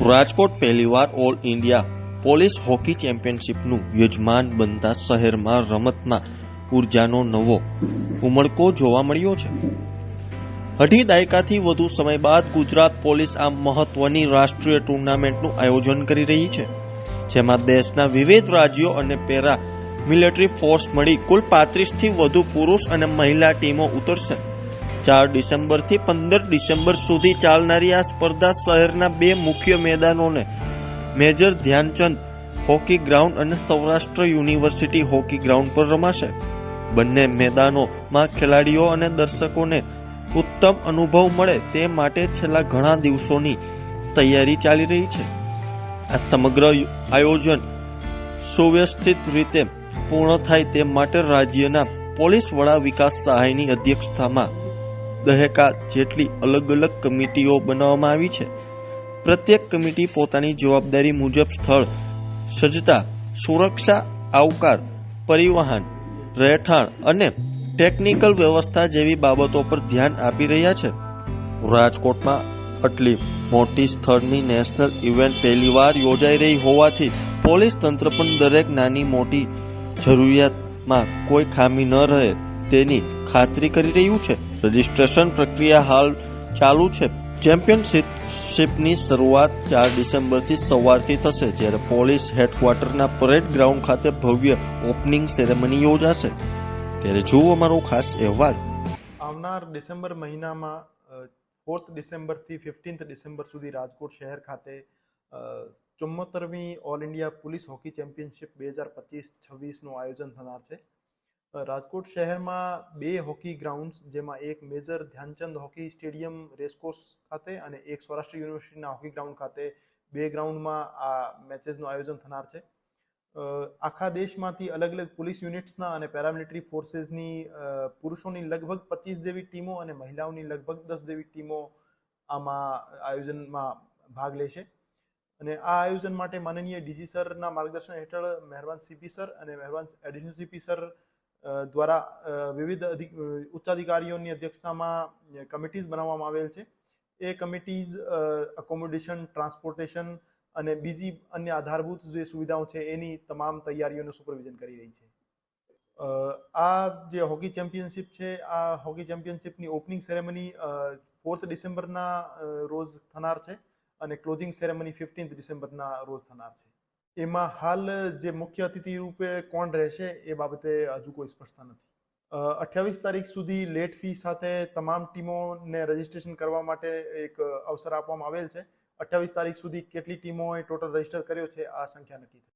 રાજકોટ પહેલીવાર all India police hockey ચેમ્પિયનશિપનું યજમાન બનતા શહેરમાં રમતમાં ઉર્જાનો નવો ઉમળકો જોવા મળ્યો છે। અઢી દાયકાથી વધુ સમય બાદ ગુજરાત પોલીસ આ મહત્વની રાષ્ટ્રીય ટુર્નામેન્ટનું આયોજન કરી રહી છે, જેમાં દેશના વિવિધ રાજ્યો અને પેરા મિલિટરી ફોર્સ મળી કુલ 35થી વધુ પુરુષ અને મહિલા ટીમો ઉતરશે। 4 ડિસેમ્બરથી 15 ડિસેમ્બર સુધી ચાલનારી આ સ્પર્ધા શહેરના બે મુખ્ય મેદાનોને મેજર ધ્યાનચંદ હોકી ગ્રાઉન્ડ અને સૌરાષ્ટ્ર યુનિવર્સિટી હોકી ગ્રાઉન્ડ પર રમાશે। બંને મેદાનોમાં ખેલાડીઓ અને દર્શકોને ઉત્તમ અનુભવ મળે તે માટે છેલ્લા ઘણા દિવસોની તૈયારી ચાલી રહી છે। આ સમગ્ર આયોજન સુવ્યવસ્થિત રીતે પૂર્ણ થાય તે માટે રાજ્યના પોલીસ વડા વિકાસ સહાયની અધ્યક્ષતામાં દહેકા જેટલી અલગ અલગ કમિટીઓ બનાવવામાં આવી છે। પ્રત્યેક કમિટી પોતાની જવાબદારી મુજબ સ્થળ સજ્જતા, સુરક્ષા, આવકાર, પરિવહન, રહેઠાણ અને ટેકનિકલ વ્યવસ્થા જેવી બાબતો પર ધ્યાન આપી રહ્યા છે। રાજકોટમાં આટલી મોટી સ્થળની નેશનલ ઇવેન્ટ પહેલીવાર યોજાઈ રહી હોવાથી પોલીસ તંત્ર પણ દરેક નાની મોટી જરૂરિયાતમાં કોઈ ખામી ન રહે તેની ખાતરી કરી રહ્યું છે। રજીસ્ટ્રેશન પ્રક્રિયા હાલ ચાલુ છે। ચેમ્પિયનશિપની શરૂઆત 4 ડિસેમ્બરથી સવારથી થશે, જ્યારે પોલીસ હેડક્વાર્ટરના પરેડ ગ્રાઉન્ડ ખાતે ભવ્ય ઓપનિંગ સેરેમની યોજાશે। ત્યારે જુઓ અમારો ખાસ અહેવાલ। આવનાર ડિસેમ્બર મહિનામાં 4th ડિસેમ્બરથી 15th ડિસેમ્બર સુધી રાજકોટ શહેર ખાતે 74મી all India police hockey championship 2025-26નું આયોજન થનાર છે। રાજકોટ શહેરમાં બે હોકી ગ્રાઉન્ડ્સ, જેમાં એક major Dhyan Chand hockey stadium racecourse ખાતે અને એક સૌરાષ્ટ્ર યુનિવર્સિટીના હોકી ગ્રાઉન્ડ ખાતે બે ગ્રાઉન્ડમાં આ મેચેસનું આયોજન થનાર છે। આખા દેશમાંથી અલગ અલગ પોલીસ યુનિટ્સના અને પેરામિલિટરી ફોર્સેસની પુરુષોની લગભગ 25 જેવી ટીમો અને મહિલાઓની લગભગ 10 જેવી ટીમો આમાં આયોજનમાં ભાગ લેશે। અને આ આયોજન માટે માનનીય ડીજી સરના માર્ગદર્શન હેઠળ મહેરબાન સીપી સર અને મહેરબાન એડિશનલ સીપી સર દ્વારા વિવિધ ઉચ્ચાધિકારીઓની અધ્યક્ષતામાં કમિટીઝ બનાવવામાં આવેલ છે। એ કમિટીઝ એકોમોડેશન, ટ્રાન્સપોર્ટેશન અને બીજી અન્ય આધારભૂત જે સુવિધાઓ છે એની તમામ તૈયારીઓનું સુપરવિઝન કરી રહી છે। આ જે હોકી ચેમ્પિયનશિપ છે, આ હોકી ચેમ્પિયનશિપની ઓપનિંગ સેરેમની 4th ડિસેમ્બરના રોજ થનાર છે અને ક્લોઝિંગ સેરેમની 15th ડિસેમ્બરના રોજ થનાર છે। એમાં હાલ જે મુખ્ય અતિથિ રૂપે કોણ રહેશે એ બાબતે હજુ કોઈ સ્પષ્ટતા નથી। 28 તારીખ સુધી લેટ ફી સાથે તમામ ટીમોને રજીસ્ટ્રેશન કરવા માટે એક અવસર આપવામાં આવેલ છે। 28 તારીખ સુધી કેટલી ટીમોએ ટોટલ રજીસ્ટર કર્યો છે આ સંખ્યા નક્કી થઈ।